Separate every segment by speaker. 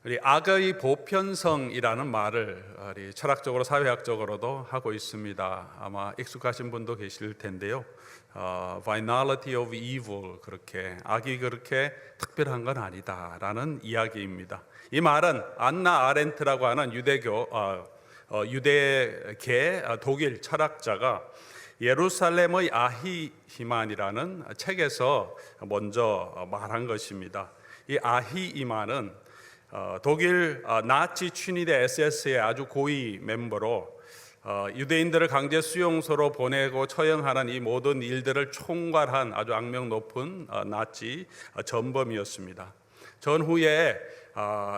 Speaker 1: 우리 악의 보편성이라는 말을 우리 철학적으로 사회학적으로도 하고 있습니다. 아마 익숙하신 분도 계실 텐데요. Finality of evil, 그렇게 악이 그렇게 특별한 건 아니다라는 이야기입니다. 이 말은 안나 아렌트라고 하는 유대계 독일 철학자가 예루살렘의 아히이만이라는 책에서 먼저 말한 것입니다. 이 아히이만은 독일 나치 친위대 SS의 아주 고위 멤버로 유대인들을 강제 수용소로 보내고 처형하는 이 모든 일들을 총괄한 아주 악명 높은 나치 전범이었습니다. 전후에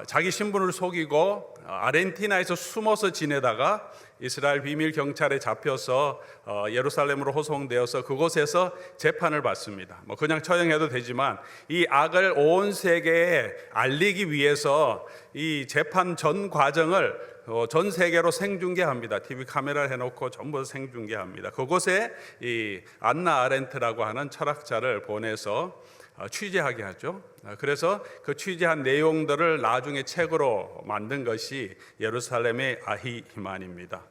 Speaker 1: 자기 신분을 속이고 아르헨티나에서 숨어서 지내다가 이스라엘 비밀 경찰에 잡혀서 예루살렘으로 호송되어서 그곳에서 재판을 받습니다. 그냥 처형해도 되지만 이 악을 온 세계에 알리기 위해서 이 재판 전 과정을 전 세계로 생중계합니다. TV 카메라를 해놓고 전부 생중계합니다. 그곳에 이 안나 아렌트라고 하는 철학자를 보내서 취재하게 하죠. 그래서 그 취재한 내용들을 나중에 책으로 만든 것이 예루살렘의 아히이만입니다.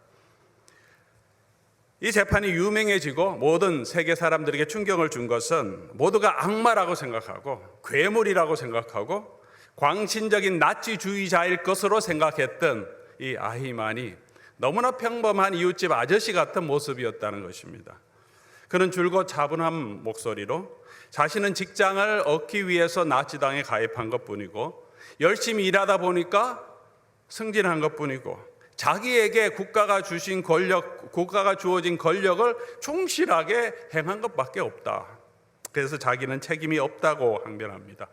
Speaker 1: 이 재판이 유명해지고 모든 세계 사람들에게 충격을 준 것은 모두가 악마라고 생각하고 괴물이라고 생각하고 광신적인 나치주의자일 것으로 생각했던 이 아히만이 너무나 평범한 이웃집 아저씨 같은 모습이었다는 것입니다. 그는 줄곧 차분한 목소리로 자신은 직장을 얻기 위해서 나치당에 가입한 것뿐이고 열심히 일하다 보니까 승진한 것뿐이고 자기에게 국가가 주어진 권력을 충실하게 행한 것밖에 없다. 그래서 자기는 책임이 없다고 항변합니다.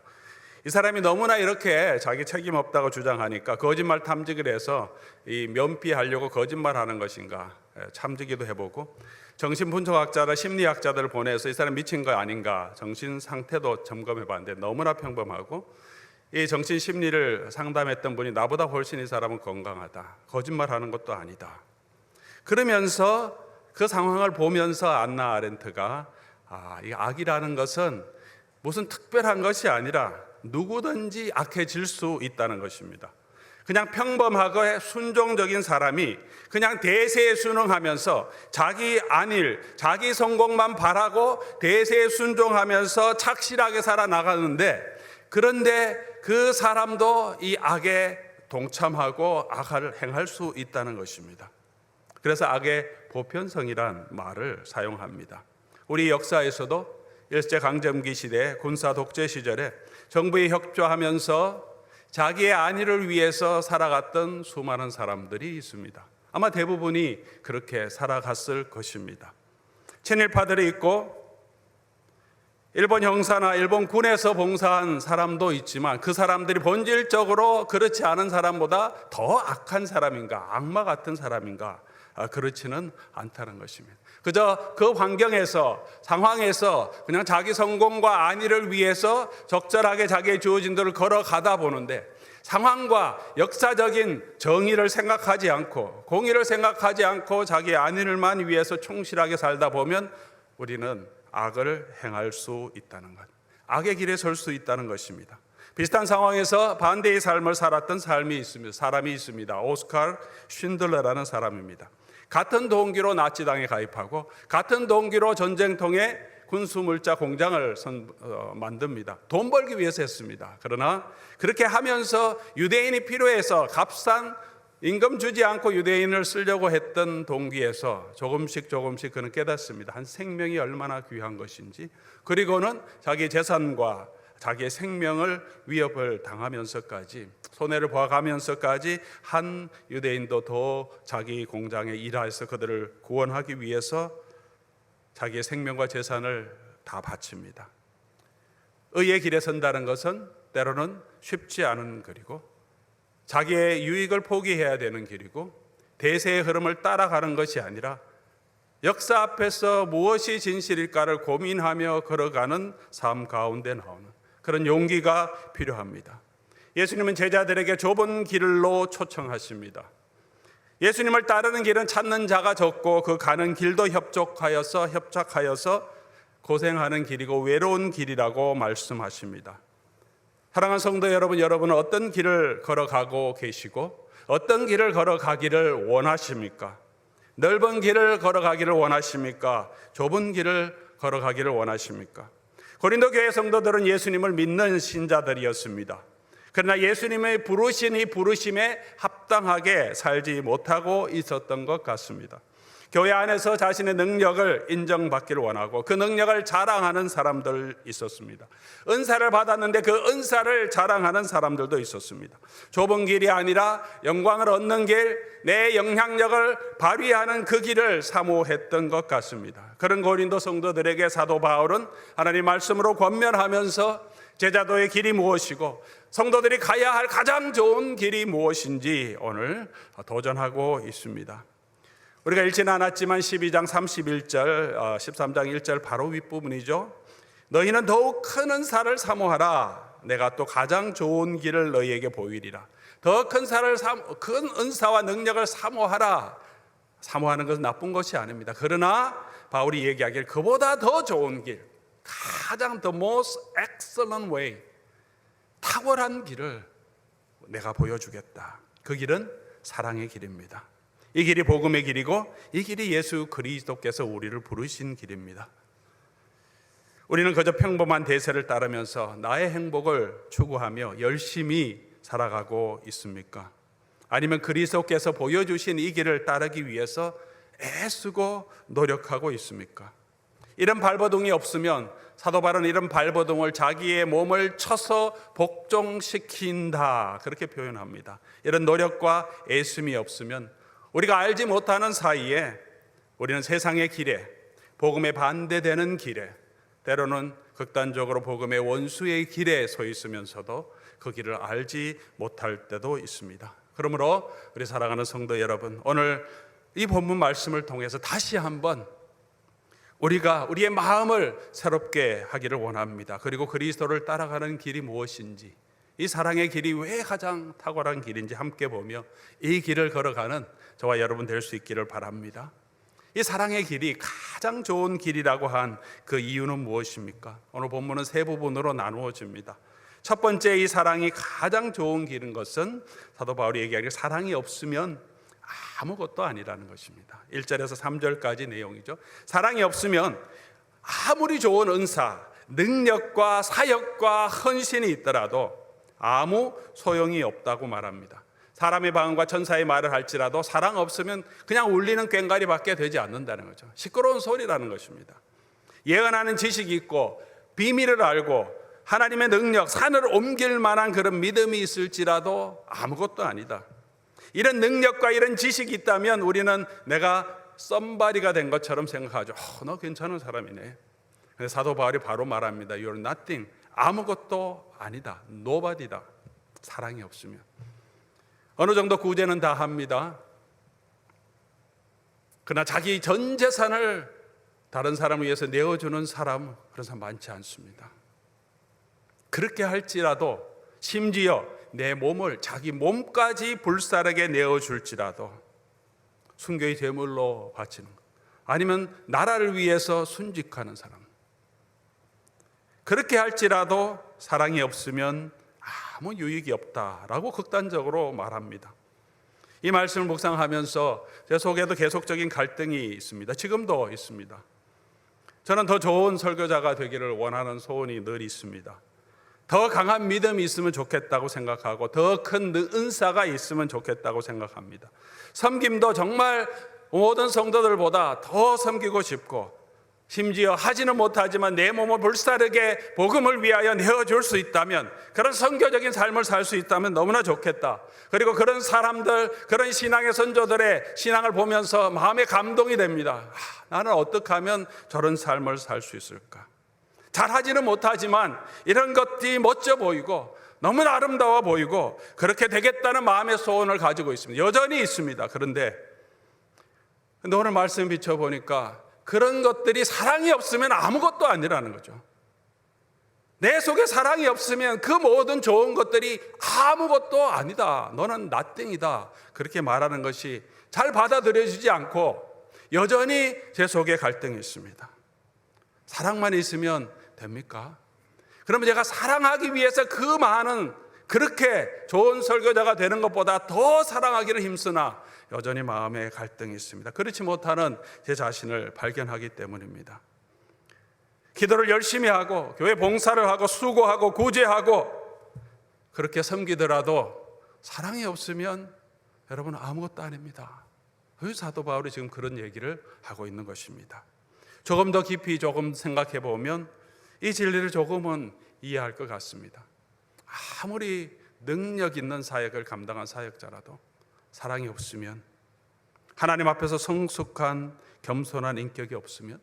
Speaker 1: 이 사람이 너무나 이렇게 자기 책임 없다고 주장하니까 거짓말 탐지기를 해서 이 면피하려고 거짓말하는 것인가 탐지기도 해보고 정신분석학자나 심리학자들을 보내서 이 사람 미친 거 아닌가 정신 상태도 점검해 봤는데 너무나 평범하고 이 정신 심리를 상담했던 분이 나보다 훨씬 이 사람은 건강하다. 거짓말하는 것도 아니다. 그러면서 그 상황을 보면서 안나 아렌트가 이 악이라는 것은 무슨 특별한 것이 아니라 누구든지 악해질 수 있다는 것입니다. 그냥 평범하고 순종적인 사람이 그냥 대세에 순응하면서 자기 안일, 자기 성공만 바라고 대세에 순종하면서 착실하게 살아나가는데 그런데 그 사람도 이 악에 동참하고 악을 행할 수 있다는 것입니다. 그래서 악의 보편성이란 말을 사용합니다. 우리 역사에서도 일제강점기 시대 군사 독재 시절에 정부에 협조하면서 자기의 안위를 위해서 살아갔던 수많은 사람들이 있습니다. 아마 대부분이 그렇게 살아갔을 것입니다. 친일파들이 있고 일본 형사나 일본 군에서 봉사한 사람도 있지만 그 사람들이 본질적으로 그렇지 않은 사람보다 더 악한 사람인가, 악마 같은 사람인가, 그렇지는 않다는 것입니다. 그저 그 환경에서, 상황에서 그냥 자기 성공과 안위를 위해서 적절하게 자기의 주어진 대로 걸어가다 보는데 상황과 역사적인 정의를 생각하지 않고 공의를 생각하지 않고 자기의 안위를만 위해서 충실하게 살다 보면 우리는 악을 행할 수 있다는 것, 악의 길에 설 수 있다는 것입니다. 비슷한 상황에서 반대의 삶을 살았던 사람이 있습니다. 오스칼 쉰들러라는 사람입니다. 같은 동기로 나치당에 가입하고 같은 동기로 전쟁통에 군수물자 공장을 만듭니다. 돈 벌기 위해서 했습니다. 그러나 그렇게 하면서 유대인이 필요해서 값싼 임금 주지 않고 유대인을 쓰려고 했던 동기에서 조금씩 그는 깨닫습니다. 한 생명이 얼마나 귀한 것인지, 그리고는 자기 재산과 자기의 생명을 위협을 당하면서까지, 손해를 보아가면서까지 한 유대인도 더 자기 공장에 일해서 그들을 구원하기 위해서 자기의 생명과 재산을 다 바칩니다. 의의 길에 선다는 것은 때로는 쉽지 않은 길이고 자기의 유익을 포기해야 되는 길이고 대세의 흐름을 따라가는 것이 아니라 역사 앞에서 무엇이 진실일까를 고민하며 걸어가는 삶 가운데 나오는 그런 용기가 필요합니다. 예수님은 제자들에게 좁은 길로 초청하십니다. 예수님을 따르는 길은 찾는 자가 적고 그 가는 길도 협착하여서 고생하는 길이고 외로운 길이라고 말씀하십니다. 사랑하는 성도 여러분, 여러분은 어떤 길을 걸어가고 계시고 어떤 길을 걸어가기를 원하십니까? 넓은 길을 걸어가기를 원하십니까? 좁은 길을 걸어가기를 원하십니까? 고린도 교회 성도들은 예수님을 믿는 신자들이었습니다. 그러나 예수님의 부르신 이 부르심에 합당하게 살지 못하고 있었던 것 같습니다. 교회 안에서 자신의 능력을 인정받기를 원하고 그 능력을 자랑하는 사람들 있었습니다. 은사를 받았는데 그 은사를 자랑하는 사람들도 있었습니다. 좁은 길이 아니라 영광을 얻는 길, 내 영향력을 발휘하는 그 길을 사모했던 것 같습니다. 그런 고린도 성도들에게 사도 바울은 하나님 말씀으로 권면하면서 제자도의 길이 무엇이고 성도들이 가야 할 가장 좋은 길이 무엇인지 오늘 도전하고 있습니다. 우리가 읽지는 않았지만 12장 31절, 13장 1절 바로 윗부분이죠. 너희는 더욱 큰 은사를 사모하라. 내가 또 가장 좋은 길을 너희에게 보이리라. 더 큰 은사와 능력을 사모하라. 사모하는 것은 나쁜 것이 아닙니다. 그러나 바울이 얘기하길 그보다 더 좋은 길, 가장 the most excellent way, 탁월한 길을 내가 보여주겠다. 그 길은 사랑의 길입니다. 이 길이 복음의 길이고 이 길이 예수 그리스도께서 우리를 부르신 길입니다. 우리는 그저 평범한 대세를 따르면서 나의 행복을 추구하며 열심히 살아가고 있습니까? 아니면 그리스도께서 보여주신 이 길을 따르기 위해서 애쓰고 노력하고 있습니까? 이런 발버둥이 없으면 사도 바울은 이런 발버둥을 자기의 몸을 쳐서 복종시킨다 그렇게 표현합니다. 이런 노력과 애씀이 없으면 우리가 알지 못하는 사이에 우리는 세상의 길에, 복음에 반대되는 길에, 때로는 극단적으로 복음의 원수의 길에 서 있으면서도 그 길을 알지 못할 때도 있습니다. 그러므로 우리 사랑하는 성도 여러분, 오늘 이 본문 말씀을 통해서 다시 한번 우리가 우리의 마음을 새롭게 하기를 원합니다. 그리고 그리스도를 따라가는 길이 무엇인지, 이 사랑의 길이 왜 가장 탁월한 길인지 함께 보며 이 길을 걸어가는 저와 여러분 될 수 있기를 바랍니다. 이 사랑의 길이 가장 좋은 길이라고 한 그 이유는 무엇입니까? 오늘 본문은 세 부분으로 나누어집니다. 첫 번째, 이 사랑이 가장 좋은 길인 것은 사도 바울이 얘기하기를 사랑이 없으면 아무것도 아니라는 것입니다. 1절에서 3절까지 내용이죠. 사랑이 없으면 아무리 좋은 은사, 능력과 사역과 헌신이 있더라도 아무 소용이 없다고 말합니다. 사람의 방언과 천사의 말을 할지라도 사랑 없으면 그냥 울리는 꽹과리밖에 되지 않는다는 거죠. 시끄러운 소리라는 것입니다. 예언하는 지식이 있고 비밀을 알고 하나님의 능력, 산을 옮길 만한 그런 믿음이 있을지라도 아무것도 아니다. 이런 능력과 이런 지식이 있다면 우리는 내가 썸바리가 된 것처럼 생각하죠. 너 괜찮은 사람이네. 근데 사도 바울이 바로 말합니다. You're nothing. 아무것도 아니다. nobody다. 사랑이 없으면. 어느 정도 구제는 다 합니다. 그러나 자기 전 재산을 다른 사람을 위해서 내어주는 사람, 그런 사람 많지 않습니다. 그렇게 할지라도 심지어 내 몸을 자기 몸까지 불사르게 내어줄지라도 순교의 제물로 바치는 것, 아니면 나라를 위해서 순직하는 사람, 그렇게 할지라도 사랑이 없으면 아무 유익이 없다라고 극단적으로 말합니다. 이 말씀을 묵상하면서 제 속에도 계속적인 갈등이 있습니다. 지금도 있습니다. 저는 더 좋은 설교자가 되기를 원하는 소원이 늘 있습니다. 더 강한 믿음이 있으면 좋겠다고 생각하고 더 큰 은사가 있으면 좋겠다고 생각합니다. 섬김도 정말 모든 성도들보다 더 섬기고 싶고, 심지어 하지는 못하지만 내 몸을 불사르게 복음을 위하여 내어줄 수 있다면, 그런 선교적인 삶을 살 수 있다면 너무나 좋겠다. 그리고 그런 사람들, 그런 신앙의 선조들의 신앙을 보면서 마음에 감동이 됩니다. 나는 어떻게 하면 저런 삶을 살 수 있을까? 잘하지는 못하지만 이런 것들이 멋져 보이고 너무나 아름다워 보이고 그렇게 되겠다는 마음의 소원을 가지고 있습니다. 여전히 있습니다. 그런데 오늘 말씀 비춰보니까 그런 것들이 사랑이 없으면 아무것도 아니라는 거죠. 내 속에 사랑이 없으면 그 모든 좋은 것들이 아무것도 아니다. 너는 nothing이다. 그렇게 말하는 것이 잘 받아들여지지 않고 여전히 제 속에 갈등이 있습니다. 사랑만 있으면 됩니까? 그러면 제가 사랑하기 위해서 그 많은 그렇게 좋은 설교자가 되는 것보다 더 사랑하기를 힘쓰나 여전히 마음에 갈등이 있습니다. 그렇지 못하는 제 자신을 발견하기 때문입니다. 기도를 열심히 하고 교회 봉사를 하고 수고하고 구제하고 그렇게 섬기더라도 사랑이 없으면 여러분 아무것도 아닙니다. 사도 바울이 지금 그런 얘기를 하고 있는 것입니다. 조금 더 깊이 조금 생각해 보면 이 진리를 조금은 이해할 것 같습니다. 아무리 능력 있는 사역을 감당한 사역자라도 사랑이 없으면, 하나님 앞에서 성숙한 겸손한 인격이 없으면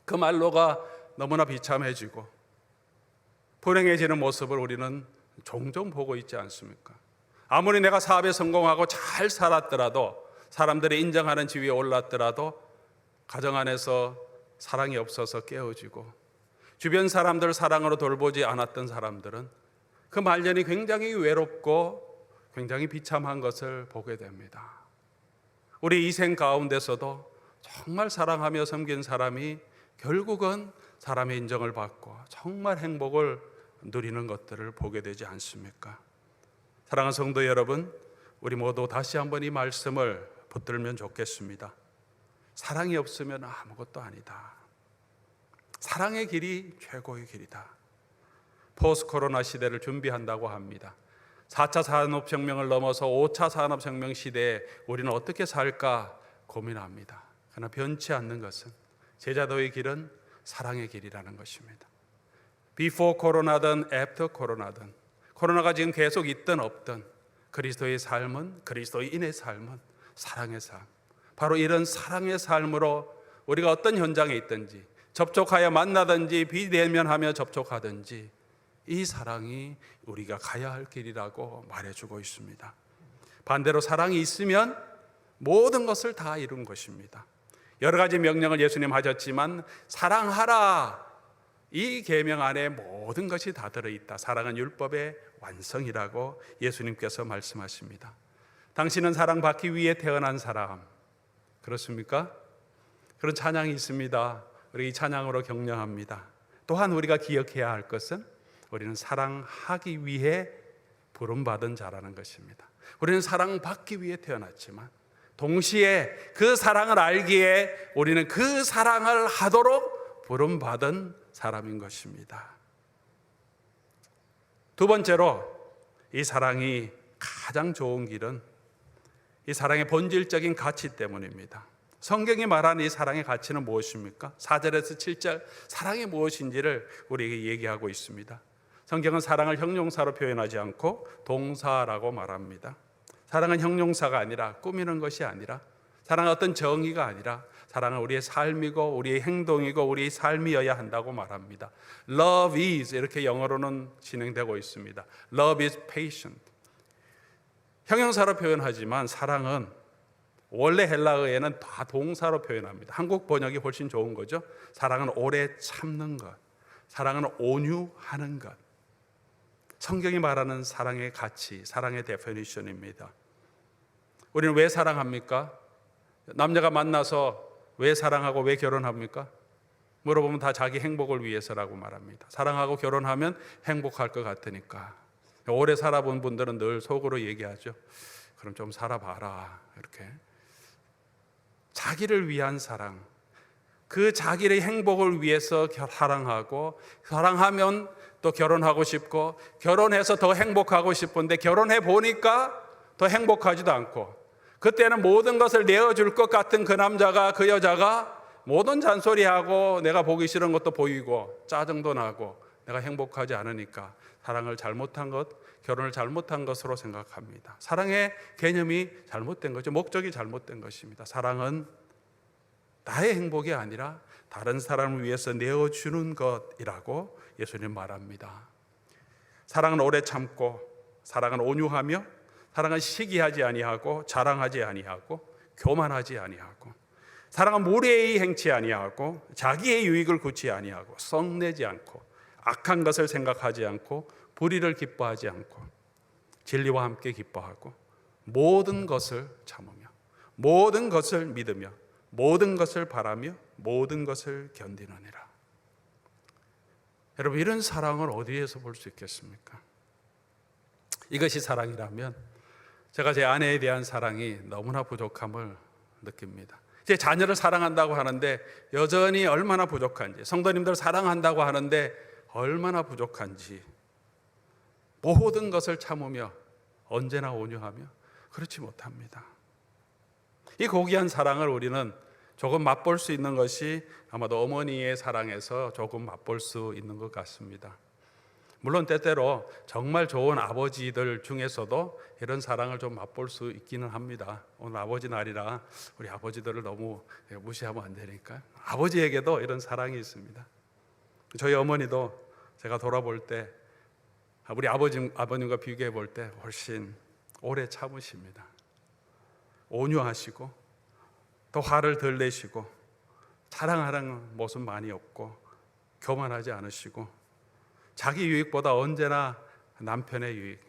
Speaker 1: 그 말로가 너무나 비참해지고 불행해지는 모습을 우리는 종종 보고 있지 않습니까? 아무리 내가 사업에 성공하고 잘 살았더라도, 사람들이 인정하는 지위에 올랐더라도 가정 안에서 사랑이 없어서 깨어지고 주변 사람들 사랑으로 돌보지 않았던 사람들은 그 말년이 굉장히 외롭고 굉장히 비참한 것을 보게 됩니다. 우리 이생 가운데서도 정말 사랑하며 섬긴 사람이 결국은 사람의 인정을 받고 정말 행복을 누리는 것들을 보게 되지 않습니까? 사랑하는 성도 여러분, 우리 모두 다시 한번 이 말씀을 붙들면 좋겠습니다. 사랑이 없으면 아무것도 아니다. 사랑의 길이 최고의 길이다. 포스트 코로나 시대를 준비한다고 합니다. 4차 산업혁명을 넘어서 5차 산업혁명 시대에 우리는 어떻게 살까 고민합니다. 그러나 변치 않는 것은, 제자도의 길은 사랑의 길이라는 것입니다. Before 코로나든 After 코로나든, 코로나가 지금 계속 있든 없든 그리스도의 삶은, 그리스도인의 삶은 사랑의 삶, 바로 이런 사랑의 삶으로 우리가 어떤 현장에 있든지, 접촉하여 만나든지 비대면하며 접촉하든지 이 사랑이 우리가 가야 할 길이라고 말해주고 있습니다. 반대로 사랑이 있으면 모든 것을 다 이룬 것입니다. 여러 가지 명령을 예수님 하셨지만 사랑하라, 이 계명 안에 모든 것이 다 들어있다. 사랑은 율법의 완성이라고 예수님께서 말씀하십니다. 당신은 사랑받기 위해 태어난 사람, 그렇습니까? 그런 찬양이 있습니다. 우리 이 찬양으로 격려합니다. 또한 우리가 기억해야 할 것은 우리는 사랑하기 위해 부름받은 자라는 것입니다. 우리는 사랑받기 위해 태어났지만 동시에 그 사랑을 알기에 우리는 그 사랑을 하도록 부름받은 사람인 것입니다. 두 번째로, 이 사랑이 가장 좋은 길은 이 사랑의 본질적인 가치 때문입니다. 성경이 말하는 이 사랑의 가치는 무엇입니까? 4절에서 7절 사랑이 무엇인지를 우리에게 얘기하고 있습니다. 성경은 사랑을 형용사로 표현하지 않고 동사라고 말합니다. 사랑은 형용사가 아니라, 꾸미는 것이 아니라, 사랑은 어떤 정의가 아니라 사랑은 우리의 삶이고 우리의 행동이고 우리의 삶이어야 한다고 말합니다. Love is, 이렇게 영어로는 진행되고 있습니다. Love is patient. 형용사로 표현하지만 사랑은 원래 헬라어에는 다 동사로 표현합니다. 한국 번역이 훨씬 좋은 거죠. 사랑은 오래 참는 것, 사랑은 온유하는 것. 성경이 말하는 사랑의 가치, 사랑의 데피니션입니다. 우리는 왜 사랑합니까? 남녀가 만나서 왜 사랑하고 왜 결혼합니까? 물어보면 다 자기 행복을 위해서라고 말합니다. 사랑하고 결혼하면 행복할 것 같으니까. 오래 살아본 분들은 늘 속으로 얘기하죠. 그럼 좀 살아봐라, 이렇게. 자기를 위한 사랑, 그 자기의 행복을 위해서 사랑하고, 사랑하면 또 결혼하고 싶고, 결혼해서 더 행복하고 싶은데 결혼해 보니까 더 행복하지도 않고, 그때는 모든 것을 내어줄 것 같은 그 남자가, 그 여자가 모든 잔소리하고 내가 보기 싫은 것도 보이고 짜증도 나고 내가 행복하지 않으니까 사랑을 잘못한 것, 결혼을 잘못한 것으로 생각합니다. 사랑의 개념이 잘못된 거죠. 목적이 잘못된 것입니다. 사랑은 나의 행복이 아니라 다른 사람을 위해서 내어주는 것이라고 예수님 말합니다. 사랑은 오래 참고, 사랑은 온유하며, 사랑은 시기하지 아니하고, 자랑하지 아니하고, 교만하지 아니하고, 사랑은 무례히 행치 아니하고, 자기의 유익을 구치 아니하고, 썩내지 않고, 악한 것을 생각하지 않고, 불의를 기뻐하지 않고, 진리와 함께 기뻐하고, 모든 것을 참으며, 모든 것을 믿으며, 모든 것을 바라며, 모든 것을 견디느니라. 여러분, 이런 사랑을 어디에서 볼 수 있겠습니까? 이것이 사랑이라면 제가 제 아내에 대한 사랑이 너무나 부족함을 느낍니다. 제 자녀를 사랑한다고 하는데 여전히 얼마나 부족한지, 성도님들 사랑한다고 하는데 얼마나 부족한지, 모든 것을 참으며 언제나 온유하며 그렇지 못합니다. 이 고귀한 사랑을 우리는 조금 맛볼 수 있는 것이 아마도 어머니의 사랑에서 조금 맛볼 수 있는 것 같습니다. 물론 때때로 정말 좋은 아버지들 중에서도 이런 사랑을 좀 맛볼 수 있기는 합니다. 오늘 아버지 날이라 우리 아버지들을 너무 무시하면 안 되니까 아버지에게도 이런 사랑이 있습니다. 저희 어머니도 제가 돌아볼 때 우리 아버님과 비교해 볼 때 훨씬 오래 참으십니다. 온유하시고 또 화를 덜 내시고 사랑하는 모습 많이 없고 교만하지 않으시고 자기 유익보다 언제나 남편의 유익,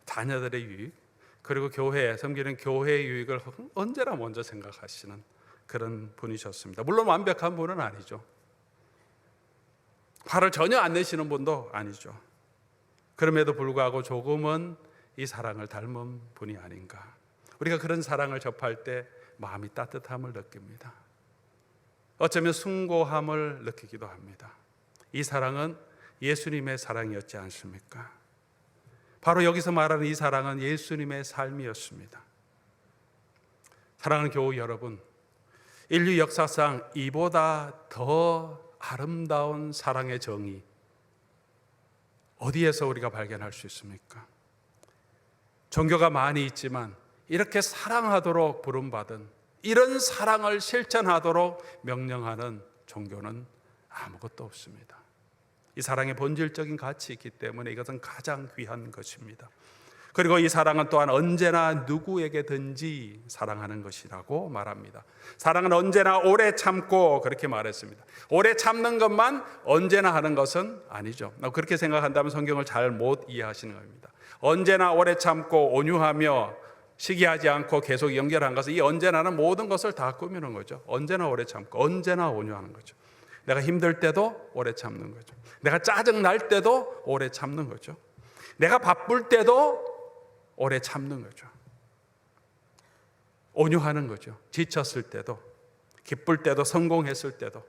Speaker 1: 자녀들의 유익, 그리고 교회, 섬기는 교회의 유익을 언제나 먼저 생각하시는 그런 분이셨습니다. 물론 완벽한 분은 아니죠. 화를 전혀 안 내시는 분도 아니죠. 그럼에도 불구하고 조금은 이 사랑을 닮은 분이 아닌가. 우리가 그런 사랑을 접할 때 마음이 따뜻함을 느낍니다. 어쩌면 숭고함을 느끼기도 합니다. 이 사랑은 예수님의 사랑이었지 않습니까? 바로 여기서 말하는 이 사랑은 예수님의 삶이었습니다. 사랑하는 교우 여러분, 인류 역사상 이보다 더 아름다운 사랑의 정의 어디에서 우리가 발견할 수 있습니까? 종교가 많이 있지만 이렇게 사랑하도록 부름받은, 이런 사랑을 실천하도록 명령하는 종교는 아무것도 없습니다. 이 사랑의 본질적인 가치 있기 때문에 이것은 가장 귀한 것입니다. 그리고 이 사랑은 또한 언제나 누구에게든지 사랑하는 것이라고 말합니다. 사랑은 언제나 오래 참고, 그렇게 말했습니다. 오래 참는 것만 언제나 하는 것은 아니죠. 그렇게 생각한다면 성경을 잘 못 이해하시는 겁니다. 언제나 오래 참고 온유하며 시기하지 않고 계속 연결한 것은, 이 언제나는 모든 것을 다 꾸미는 거죠. 언제나 오래 참고 언제나 온유하는 거죠. 내가 힘들 때도 오래 참는 거죠. 내가 짜증 날 때도 오래 참는 거죠. 내가 바쁠 때도 오래 참는 거죠. 온유하는 거죠. 지쳤을 때도, 기쁠 때도, 성공했을 때도,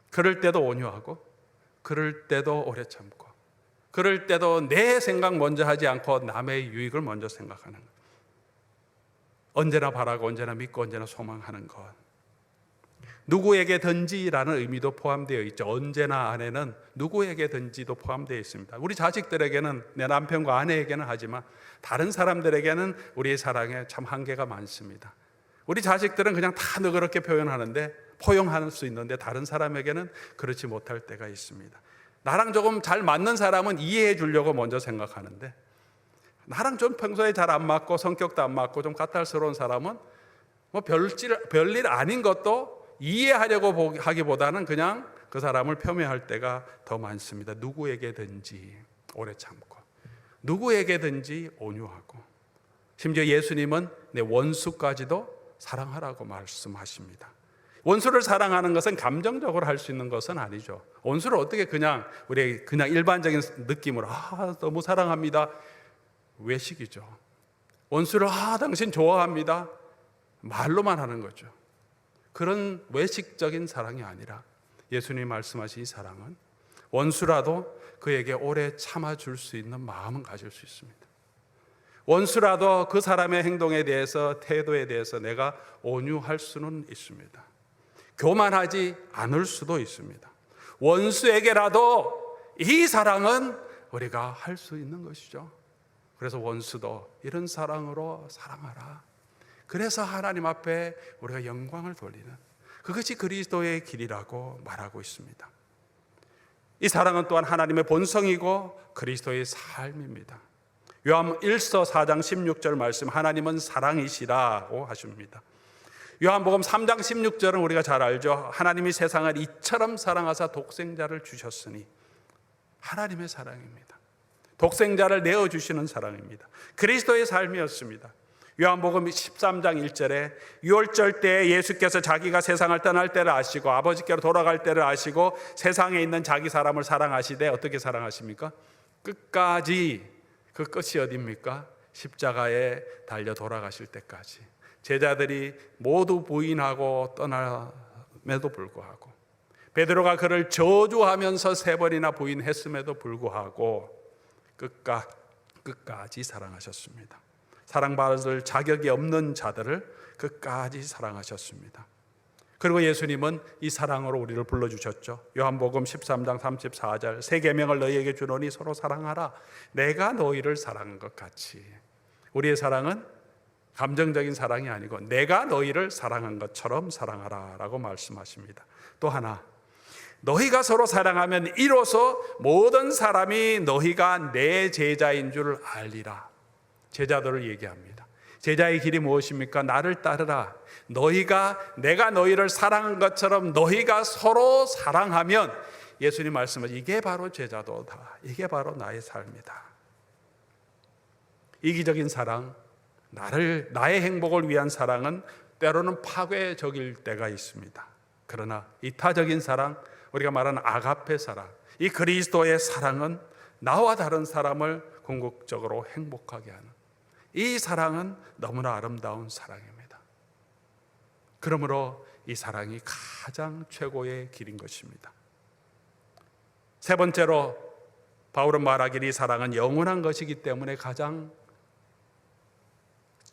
Speaker 1: 그럴 때도 온유하고, 그럴 때도 오래 참고, 그럴 때도 내 생각 먼저 하지 않고 남의 유익을 먼저 생각하는 것. 언제나 바라고 언제나 믿고 언제나 소망하는 것. 누구에게든지라는 의미도 포함되어 있죠. 언제나 안에는 누구에게든지도 포함되어 있습니다. 우리 자식들에게는, 내 남편과 아내에게는 하지만 다른 사람들에게는 우리의 사랑에 참 한계가 많습니다. 우리 자식들은 그냥 다 너그럽게 표현하는데, 포용할 수 있는데 다른 사람에게는 그렇지 못할 때가 있습니다. 나랑 조금 잘 맞는 사람은 이해해 주려고 먼저 생각하는데, 나랑 좀 평소에 잘 안 맞고 성격도 안 맞고 좀 까탈스러운 사람은 뭐 별일 아닌 것도 이해하려고 하기보다는 그냥 그 사람을 폄훼할 때가 더 많습니다. 누구에게든지 오래 참고, 누구에게든지 온유하고, 심지어 예수님은 내 원수까지도 사랑하라고 말씀하십니다. 원수를 사랑하는 것은 감정적으로 할 수 있는 것은 아니죠. 원수를 어떻게 그냥 일반적인 느낌으로 너무 사랑합니다, 외식이죠. 원수를 당신 좋아합니다, 말로만 하는 거죠. 그런 외식적인 사랑이 아니라 예수님이 말씀하신 이 사랑은 원수라도 그에게 오래 참아줄 수 있는 마음은 가질 수 있습니다. 원수라도 그 사람의 행동에 대해서, 태도에 대해서 내가 온유할 수는 있습니다. 교만하지 않을 수도 있습니다. 원수에게라도 이 사랑은 우리가 할 수 있는 것이죠. 그래서 원수도 이런 사랑으로 사랑하라. 그래서 하나님 앞에 우리가 영광을 돌리는, 그것이 그리스도의 길이라고 말하고 있습니다. 이 사랑은 또한 하나님의 본성이고 그리스도의 삶입니다. 요한 1서 4장 16절 말씀, 하나님은 사랑이시라고 하십니다. 요한복음 3장 16절은 우리가 잘 알죠. 하나님이 세상을 이처럼 사랑하사 독생자를 주셨으니, 하나님의 사랑입니다. 독생자를 내어주시는 사랑입니다. 그리스도의 삶이었습니다. 요한복음 13장 1절에 유월절 때 예수께서 자기가 세상을 떠날 때를 아시고 아버지께로 돌아갈 때를 아시고 세상에 있는 자기 사람을 사랑하시되 어떻게 사랑하십니까? 끝까지. 그 끝이 어디입니까? 십자가에 달려 돌아가실 때까지. 제자들이 모두 부인하고 떠남에도 불구하고, 베드로가 그를 저주하면서 3번이나 부인했음에도 불구하고 끝까지 사랑하셨습니다. 사랑받을 자격이 없는 자들을 끝까지 사랑하셨습니다. 그리고 예수님은 이 사랑으로 우리를 불러주셨죠. 요한복음 13장 34절 새 계명을 너희에게 주노니 서로 사랑하라. 내가 너희를 사랑한 것 같이. 우리의 사랑은 감정적인 사랑이 아니고 내가 너희를 사랑한 것처럼 사랑하라 라고 말씀하십니다. 또 하나, 너희가 서로 사랑하면 이로써 모든 사람이 너희가 내 제자인 줄 알리라. 제자들을 얘기합니다. 제자의 길이 무엇입니까? 나를 따르라. 내가 너희를 사랑한 것처럼 너희가 서로 사랑하면, 예수님 말씀은 이게 바로 제자도다. 이게 바로 나의 삶이다. 이기적인 사랑, 나의 행복을 위한 사랑은 때로는 파괴적일 때가 있습니다. 그러나 이타적인 사랑, 우리가 말하는 아가페 사랑, 이 그리스도의 사랑은 나와 다른 사람을 궁극적으로 행복하게 하는, 이 사랑은 너무나 아름다운 사랑입니다. 그러므로 이 사랑이 가장 최고의 길인 것입니다. 세 번째로 바울은 말하기를 이 사랑은 영원한 것이기 때문에 가장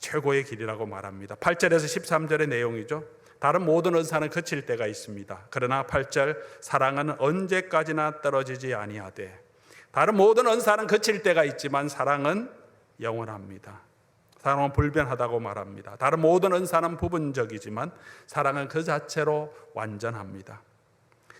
Speaker 1: 최고의 길이라고 말합니다. 8절에서 13절의 내용이죠. 다른 모든 은사는 그칠 때가 있습니다. 그러나 8절, 사랑은 언제까지나 떨어지지 아니하되. 다른 모든 은사는 그칠 때가 있지만 사랑은 영원합니다. 사랑은 불변하다고 말합니다. 다른 모든 은사는 부분적이지만 사랑은 그 자체로 완전합니다.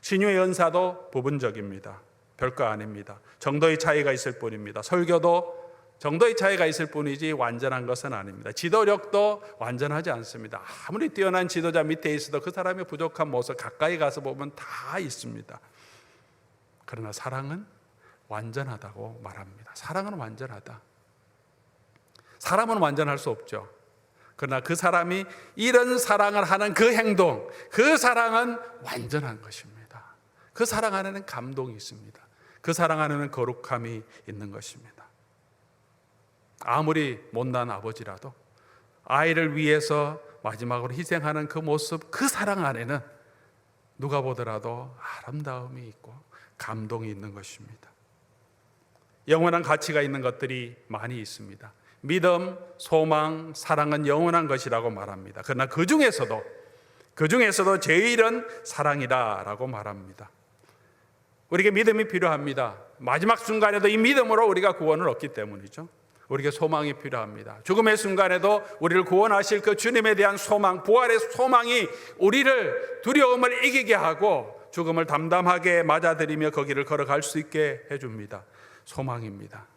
Speaker 1: 신유의 은사도 부분적입니다. 별거 아닙니다. 정도의 차이가 있을 뿐입니다. 설교도 정도의 차이가 있을 뿐이지 완전한 것은 아닙니다. 지도력도 완전하지 않습니다. 아무리 뛰어난 지도자 밑에 있어도 그 사람의 부족한 모습 가까이 가서 보면 다 있습니다. 그러나 사랑은 완전하다고 말합니다. 사랑은 완전하다. 사람은 완전할 수 없죠. 그러나 그 사람이 이런 사랑을 하는 그 행동, 그 사랑은 완전한 것입니다. 그 사랑 안에는 감동이 있습니다. 그 사랑 안에는 거룩함이 있는 것입니다. 아무리 못난 아버지라도 아이를 위해서 마지막으로 희생하는 그 모습, 그 사랑 안에는 누가 보더라도 아름다움이 있고 감동이 있는 것입니다. 영원한 가치가 있는 것들이 많이 있습니다. 믿음, 소망, 사랑은 영원한 것이라고 말합니다. 그러나 그 중에서도 제일은 사랑이다라고 말합니다. 우리에게 믿음이 필요합니다. 마지막 순간에도 이 믿음으로 우리가 구원을 얻기 때문이죠. 우리에게 소망이 필요합니다. 죽음의 순간에도 우리를 구원하실 그 주님에 대한 소망, 부활의 소망이 우리를 두려움을 이기게 하고 죽음을 담담하게 맞아들이며 거기를 걸어갈 수 있게 해줍니다. 소망입니다.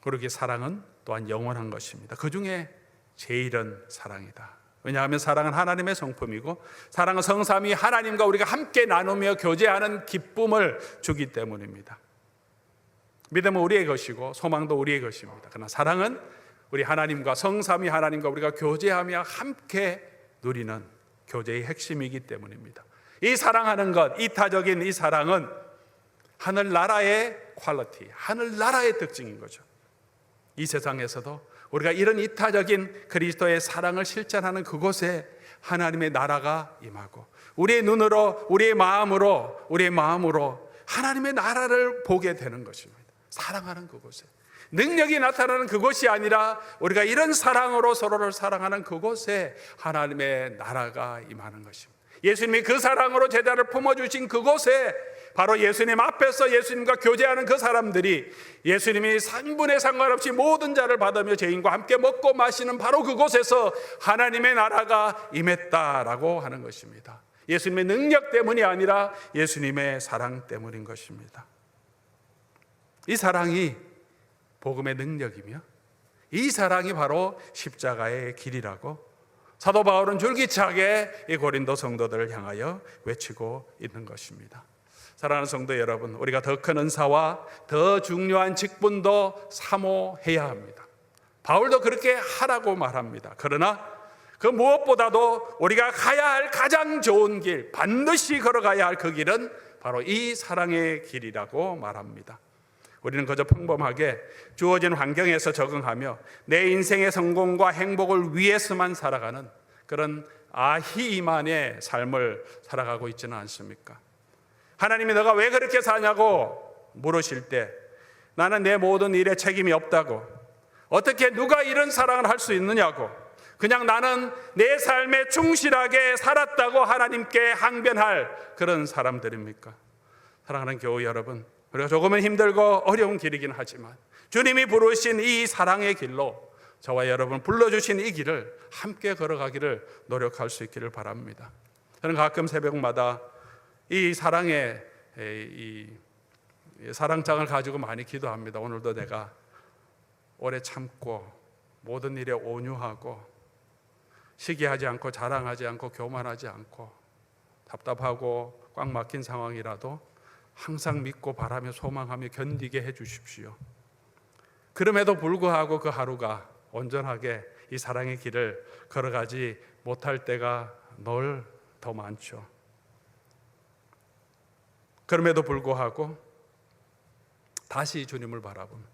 Speaker 1: 그러기에 사랑은 또한 영원한 것입니다. 그 중에 제일은 사랑이다. 왜냐하면 사랑은 하나님의 성품이고 사랑은 성삼위 하나님과 우리가 함께 나누며 교제하는 기쁨을 주기 때문입니다. 믿음은 우리의 것이고 소망도 우리의 것입니다. 그러나 사랑은 우리 하나님과 성삼위 하나님과 우리가 교제하며 함께 누리는 교제의 핵심이기 때문입니다. 이 사랑하는 것, 이타적인 이 사랑은 하늘나라의 퀄리티, 하늘나라의 특징인 거죠. 이 세상에서도 우리가 이런 이타적인 그리스도의 사랑을 실천하는 그곳에 하나님의 나라가 임하고 우리의 눈으로, 우리의 마음으로 하나님의 나라를 보게 되는 것입니다. 사랑하는 그곳에, 능력이 나타나는 그곳이 아니라 우리가 이런 사랑으로 서로를 사랑하는 그곳에 하나님의 나라가 임하는 것입니다. 예수님이 그 사랑으로 제자를 품어주신 그곳에 바로 예수님 앞에서 예수님과 교제하는 그 사람들이 예수님이 상분에 상관없이 모든 자를 받으며 죄인과 함께 먹고 마시는 바로 그곳에서 하나님의 나라가 임했다라고 하는 것입니다. 예수님의 능력 때문이 아니라 예수님의 사랑 때문인 것입니다. 이 사랑이 복음의 능력이며 이 사랑이 바로 십자가의 길이라고 사도 바울은 줄기차게 이 고린도 성도들을 향하여 외치고 있는 것입니다. 사랑하는 성도 여러분, 우리가 더 큰 은사와 더 중요한 직분도 사모해야 합니다. 바울도 그렇게 하라고 말합니다. 그러나 그 무엇보다도 우리가 가야 할 가장 좋은 길, 반드시 걸어가야 할 그 길은 바로 이 사랑의 길이라고 말합니다. 우리는 그저 평범하게 주어진 환경에서 적응하며 내 인생의 성공과 행복을 위해서만 살아가는 그런 아히만의 삶을 살아가고 있지는 않습니까? 하나님이 너가 왜 그렇게 사냐고 물으실 때 나는 내 모든 일에 책임이 없다고, 어떻게 누가 이런 사랑을 할 수 있느냐고, 그냥 나는 내 삶에 충실하게 살았다고 하나님께 항변할 그런 사람들입니까? 사랑하는 교우 여러분, 우리가 조금은 힘들고 어려운 길이긴 하지만 주님이 부르신 이 사랑의 길로 저와 여러분 불러주신 이 길을 함께 걸어가기를 노력할 수 있기를 바랍니다. 저는 가끔 새벽마다 이 사랑의 이 사랑장을 가지고 많이 기도합니다. 오늘도 내가 오래 참고 모든 일에 온유하고 시기하지 않고 자랑하지 않고 교만하지 않고 답답하고 꽉 막힌 상황이라도 항상 믿고 바라며 소망하며 견디게 해 주십시오. 그럼에도 불구하고 그 하루가 온전하게 이 사랑의 길을 걸어가지 못할 때가 늘 더 많죠. 그럼에도 불구하고 다시 주님을 바라보며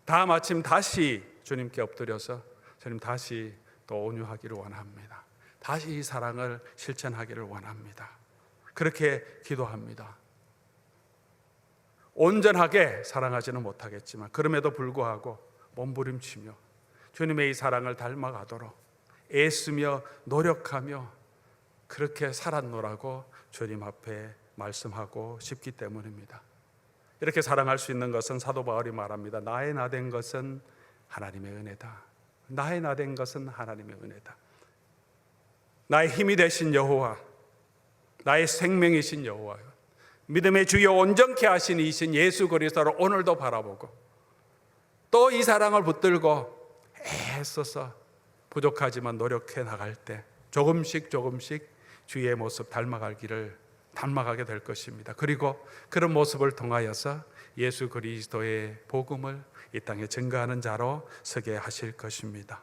Speaker 1: 다음 아침 다시 주님께 엎드려서 주님 다시 또 온유하기를 원합니다. 다시 이 사랑을 실천하기를 원합니다. 그렇게 기도합니다. 온전하게 사랑하지는 못하겠지만 그럼에도 불구하고 몸부림치며 주님의 이 사랑을 닮아가도록 애쓰며 노력하며 그렇게 살았노라고 주님 앞에 말씀하고 싶기 때문입니다. 이렇게 사랑할 수 있는 것은 사도 바울이 말합니다. 나의 나 된 것은 하나님의 은혜다. 나의 나 된 것은 하나님의 은혜다. 나의 힘이 되신 여호와, 나의 생명이신 여호와, 믿음의 주여 온전케 하신 이신 예수 그리스도를 오늘도 바라보고 또 이 사랑을 붙들고 애써서 부족하지만 노력해 나갈 때 조금씩 주의 모습 닮아가게 될 것입니다. 그리고 그런 모습을 통하여서 예수 그리스도의 복음을 이 땅에 증거하는 자로 서게 하실 것입니다.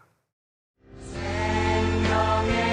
Speaker 1: 생명의